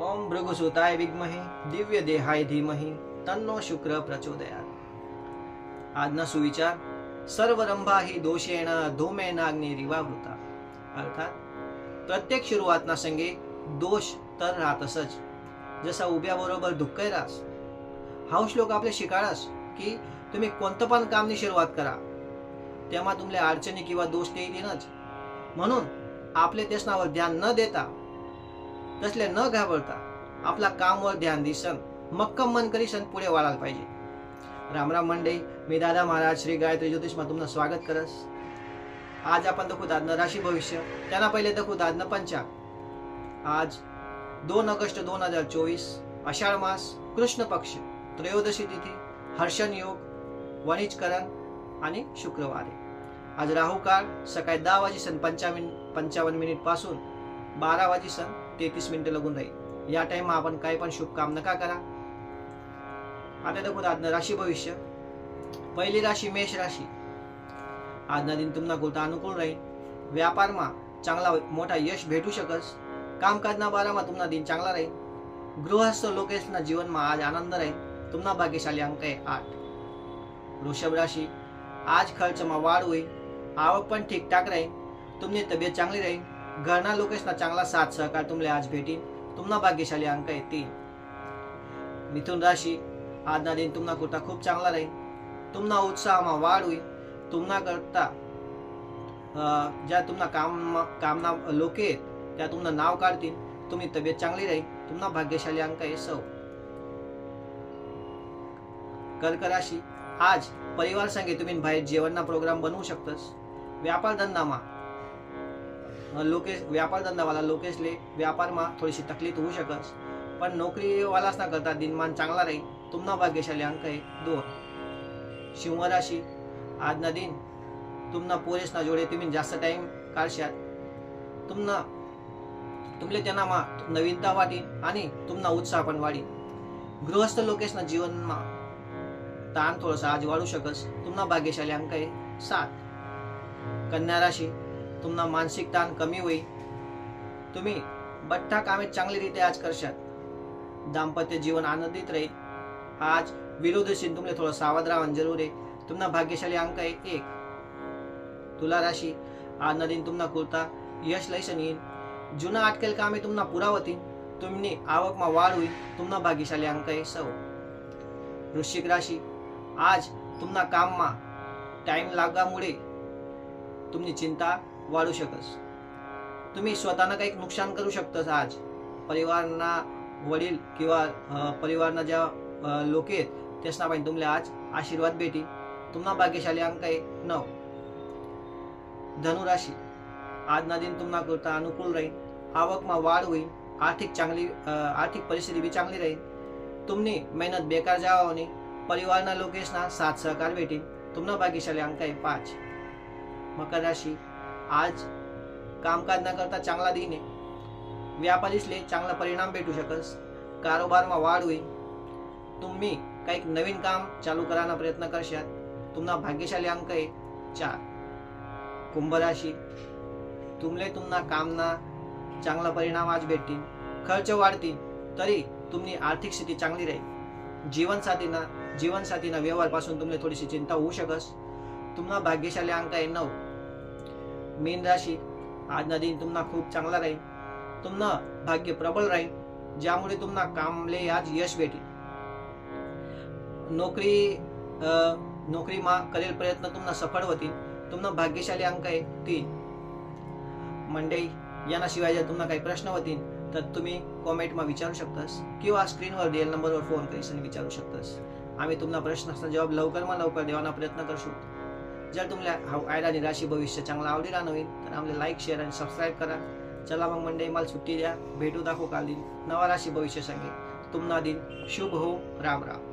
ओम भृगुसुताय विद्महे दिव्य देहाय धीमहि तन्नो शुक्र प्रचोदयात। आजना सुविचार सर्व रंभा ही दोषेण धूमेनाग्नि रिवावृता। अर्थात प्रत्येक सुरुवातना संगे दोष तर राहतसच, जसा उभ्याबरोबर दुःखय रास। हा श्लोक आपले शिकाळस की तुम्ही कोणतं पण कामनी सुरुवात करा तेव्हा तुमल्या अडचणी किंवा दोष ते येईनच, म्हणून आपले त्यासनावर ध्यान न देता तसले न घाबरता आपला कामवर ध्यान दिसन मक्कम मन करीसन पुढे वाढायला पाहिजे। राम राम मंडळी, मी दादा महाराज श्री गायत्री ज्योतिषमा तुमचं स्वागत करस। आज आपण दखू दादन राशी भविष्य, त्यांना पहिले दखू दादन पंचांग। आज 2 ऑगस्ट 2024 आषाढ मास, कृष्ण पक्ष, त्रयोदशी तिथी, हर्षण योग, वणिजकरण आणि शुक्रवारी। आज राहू काळ सकाळी 10:55 पासून 12:33 लागून राहील। या टाइम आपण काही पण शुभ काम नका करा। आता देखो आजनं राशी भविष्य। पहिली राशी मेष राशी। आजना दिन तुम्हाला गोता अनुकूल राहील। व्यापारमा चांगला मोठा यश भेटू शकस। कामकाजना बारामा तुम्हाला दिन चांगला राहील। गृहस्थ लोकेशना जीवनमा आज आनंद राहील। तुम्हाला भाग्यशाली अंक आहे 8। वृषभ राशी। आज खर्चमा वाढ होईल। आवक पण ठीकठाक राहील। तुमची तब्येत चांगली राहील। घरना लोकेशना चांगला साथ सहकार तुमले आज भेटीन। तुम्हाला भाग्यशाली अंक आहे 3। मिथुन राशी। आजना दिन तुम्हाला कुठा खूप चांगला राहील। तुम्हाला उत्साहमा वाढ होईल। तुम्हाला करता ज्या तुम्हाला कामना लोके आहेत त्या तुम्हाला नाव काढतील। तुम्ही तब्येत चांगली राहील। तुम्हाला भाग्यशाली अंक आहे 6। कर्क राशी। आज परिवार संगे तुम्ही बाहेर जेवणना प्रोग्राम बनवू शकतस। व्यापार धंदावाला लोकेशले व्यापारमा थोडीशी तकलीफ होऊ शकस, पण नोकरीवालाच ना करता दिनमान चांगला राहील। तुम्हाला भाग्यशाली अंक आहे 2। सिंह राशी। आजना दिन तुम्हाला पोरेसना जोडे तुम्ही जास्त टाइम काढशात। तुमले त्यांना नवीनता वाटेल आणि तुम्हाला उत्साह पण वाढेल। गृहस्थ लोकेशना जीवनमा ताण थोडासा आज वाढू शकस। तुम्हाला भाग्यशाली अंक आहे 7। कन्या राशी। तुम्हाला मानसिक ताण कमी होईल। तुम्ही बठ्ठा कामे चांगली रीते आज करशात। दाम्पत्य जीवन आनंदित राहील। आज विरोधशी तुमले थोडं सावध राहणं जरूर आहे। तुम्हाला भाग्यशाली अंक आहे 1। तुला राशी। आजना दिन तुम्हाला कुर्ता यश लयसन येईल। जुना अटकेल कामे तुम्हाला पुरा होतील। तुम्ही आवकमा वाढ होईल। तुम्हाला भाग्यशाली अंक आहे 6। वृश्चिक राशी। आज तुम्हाला काममा टाइम लागामुळे तुमची चिंता वाढू शकस। तुम्ही स्वतःना काही नुकसान करू शकतस। आज परिवारना वडील किंवा परिवारना ज्या लोक आहेत त्यासना पण तुमले आज आशीर्वाद भेटी। तुम्हाला भाग्यशाली अंक आहे 9। धनु राशी। आजना दिन तुम्हाला करता अनुकूल राहील। आवकमा वाढ होईल। आर्थिक परिस्थिती भी चांगली राहील। तुम्ही मेहनत बेकार जावा नाही। परिवारना लोकेशना साथ सहकार भेटेल। तुम्हाला भाग्यशाली अंक आहे 5। मकर राशी। आज कामकाज न करता चांगला दिन आहे। व्यापारीसले चांगला परिणाम भेटू शकस। कारोबारमा वाढ होईल। तुम्ही काही नवीन काम चालू करायचा प्रयत्न करशात। तुम्हाला भाग्यशाली अंक आहे 4। कुंभ राशी। तुम्हाला कामना चांगला परिणाम आज भेटतील। खर्च वाढतील तरी तुमची आर्थिक स्थिती चांगली राहील। जीवनसाथीना व्यवहारपासून तुम्हाला थोडीशी चिंता होऊ शकस। तुम्हाला भाग्यशाली अंक आहे 9। मीन राशी। आजना दिन तुम्हाला खूप चांगला राहील। तुम्हाला भाग्य प्रबल राहील, ज्यामुळे तुम्हाला कामले आज यश भेटेल। नोकरीमा करेल प्रयत्न तुम्हाला सफळ होतील। तुम्हाला भाग्यशाली अंक आहे 3। मंडळी, याशिवाय जर तुम्हाला काही प्रश्न होतील तर तुम्ही कॉमेंटमा विचारू शकतास किंवा स्क्रीनवर दिलेल्या नंबरवर फोन करून विचारू शकतास। आम्ही तुम्हाला प्रश्नाचा जवाब लवकर देवाना प्रयत्न करशू। जर तुम्हाला आयरानी राशी भविष्य चांगला आवडीला नवीन तर आम्हाला लाईक, शेअर आणि सबस्क्राईब करा। चला मग मंडळी, मला सुट्टी द्या। भेटू दाखवू काल दिन नवा राशी भविष्य संगे। तुम्हाला दिन शुभ हो। राम राम।